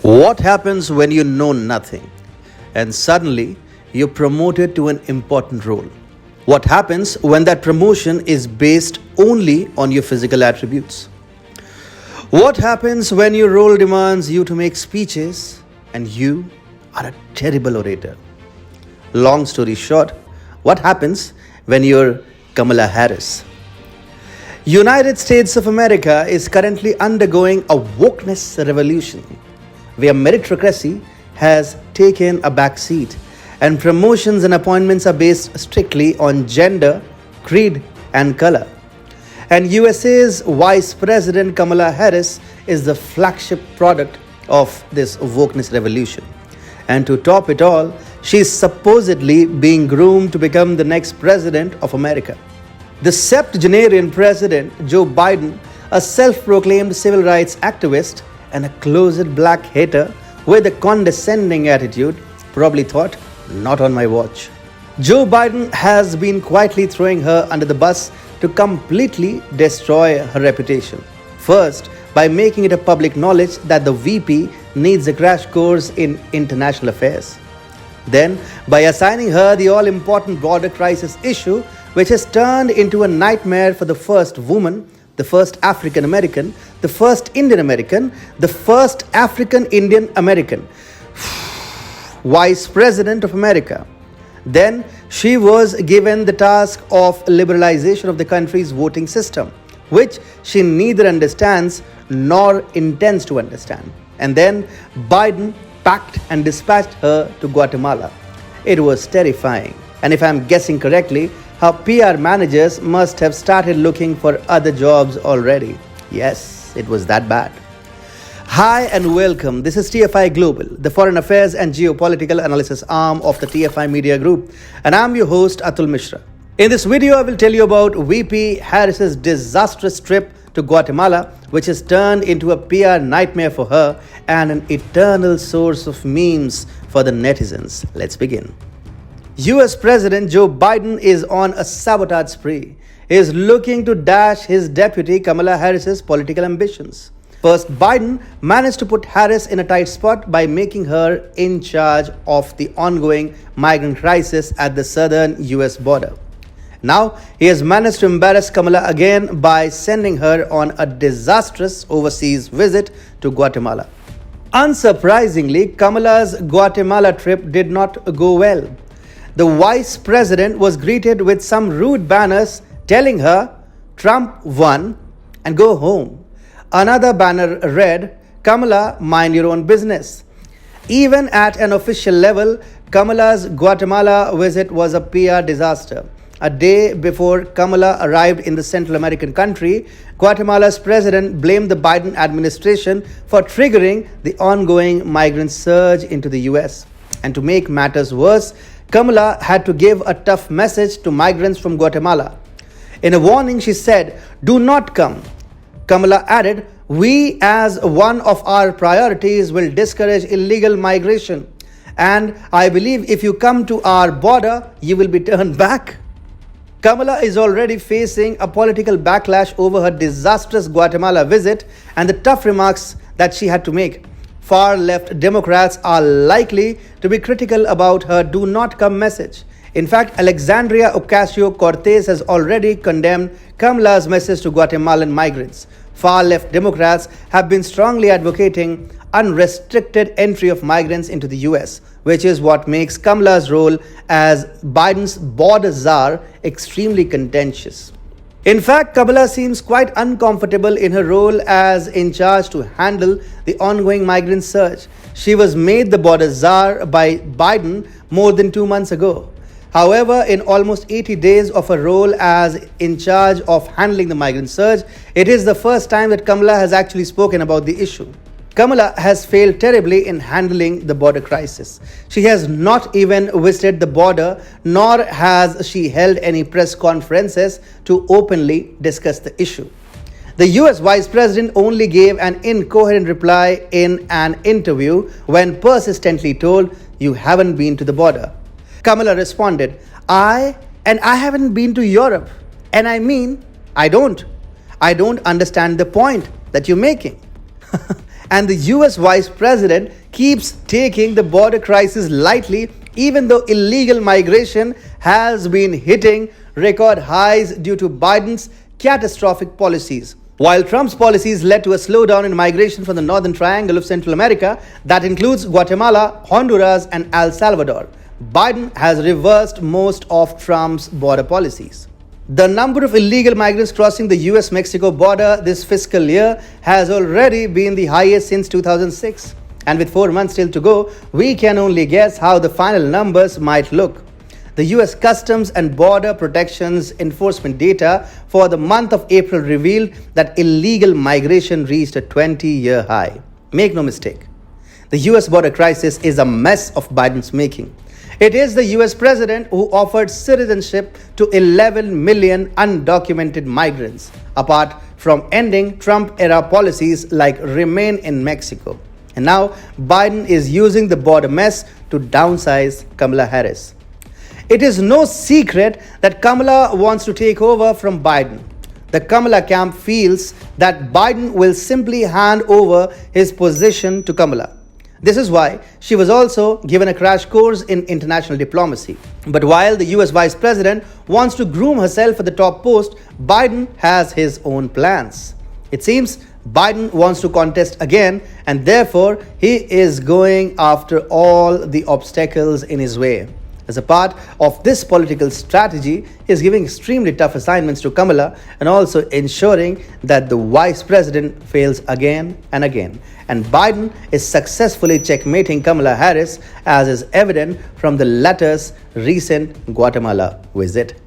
What happens when you know nothing and suddenly you're promoted to an important role? What happens when that promotion is based only on your physical attributes? What happens when your role demands you to make speeches and you are a terrible orator? Long story short, what happens when you're Kamala Harris? United States of America is currently undergoing a wokeness revolution where meritocracy has taken a back seat and promotions and appointments are based strictly on gender, creed, and color. And USA's Vice President Kamala Harris is the flagship product of this wokeness revolution. And to top it all, she is supposedly being groomed to become the next president of America. The septuagenarian president, Joe Biden, a self proclaimed civil rights activist and a closet black hater with a condescending attitude, probably thought, not on my watch. Joe Biden has been quietly throwing her under the bus to completely destroy her reputation. First, by making it a public knowledge that the VP needs a crash course in international affairs. Then, by assigning her the all important border crisis issue, which has turned into a nightmare for the first woman, the first African American, the first Indian American, the first African Indian American, Vice President of America. Then she was given the task of liberalization of the country's voting system, which she neither understands nor intends to understand. And then Biden packed and dispatched her to Guatemala. It was terrifying. And if I'm guessing correctly, her PR managers must have started looking for other jobs already. Yes, it was that bad. Hi and welcome. This is TFI Global, the foreign affairs and geopolitical analysis arm of the TFI Media Group, and I'm your host Atul Mishra. In this video, I will tell you about VP Harris's disastrous trip to Guatemala, which has turned into a PR nightmare for her and an eternal source of memes for the netizens. Let's begin. US President Joe Biden is on a sabotage spree. He is looking to dash his deputy Kamala Harris's political ambitions. First, Biden managed to put Harris in a tight spot by making her in charge of the ongoing migrant crisis at the southern US border. Now, he has managed to embarrass Kamala again by sending her on a disastrous overseas visit to Guatemala. Unsurprisingly, Kamala's Guatemala trip did not go well. The vice president was greeted with some rude banners telling her, "Trump won and go home." Another banner read, "Kamala, mind your own business." Even at an official level, Kamala's Guatemala visit was a PR disaster. A day before Kamala arrived in the Central American country, Guatemala's president blamed the Biden administration for triggering the ongoing migrant surge into the US. And to make matters worse, Kamala had to give a tough message to migrants from Guatemala. In a warning, she said, "Do not come." Kamala added, "We, as one of our priorities, will discourage illegal migration. And I believe if you come to our border, you will be turned back." Kamala is already facing a political backlash over her disastrous Guatemala visit and the tough remarks that she had to make. Far-left Democrats are likely to be critical about her "do not come" message. In fact, Alexandria Ocasio-Cortez has already condemned Kamala's message to Guatemalan migrants. Far-left Democrats have been strongly advocating unrestricted entry of migrants into the US, which is what makes Kamala's role as Biden's border czar extremely contentious. In fact, Kamala seems quite uncomfortable in her role as in charge to handle the ongoing migrant surge. She was made the border czar by Biden more than 2 months ago. However, in almost 80 days of her role as in charge of handling the migrant surge, it is the first time that Kamala has actually spoken about the issue. Kamala has failed terribly in handling the border crisis. She has not even visited the border, nor has she held any press conferences to openly discuss the issue. The US Vice President only gave an incoherent reply in an interview when persistently told, "You haven't been to the border." Kamala responded, I haven't been to Europe. And I mean, I don't understand the point that you're making." And the US Vice President keeps taking the border crisis lightly, even though illegal migration has been hitting record highs due to Biden's catastrophic policies. While Trump's policies led to a slowdown in migration from the northern triangle of Central America, that includes Guatemala, Honduras, and El Salvador, Biden has reversed most of Trump's border policies. The number of illegal migrants crossing the US-Mexico border this fiscal year has already been the highest since 2006. And with 4 months still to go, we can only guess how the final numbers might look. The US Customs and Border Protection's enforcement data for the month of April revealed that illegal migration reached a 20-year high. Make no mistake, the US border crisis is a mess of Biden's making. It is the US president who offered citizenship to 11 million undocumented migrants, apart from ending Trump-era policies like Remain in Mexico. And now Biden is using the border mess to downsize Kamala Harris. It is no secret that Kamala wants to take over from Biden. The Kamala camp feels that Biden will simply hand over his position to Kamala. This is why she was also given a crash course in international diplomacy. But while the US Vice President wants to groom herself for the top post, Biden has his own plans. It seems Biden wants to contest again, and therefore he is going after all the obstacles in his way. As a part of this political strategy, he is giving extremely tough assignments to Kamala and also ensuring that the vice president fails again and again. And Biden is successfully checkmating Kamala Harris, as is evident from the latter's recent Guatemala visit.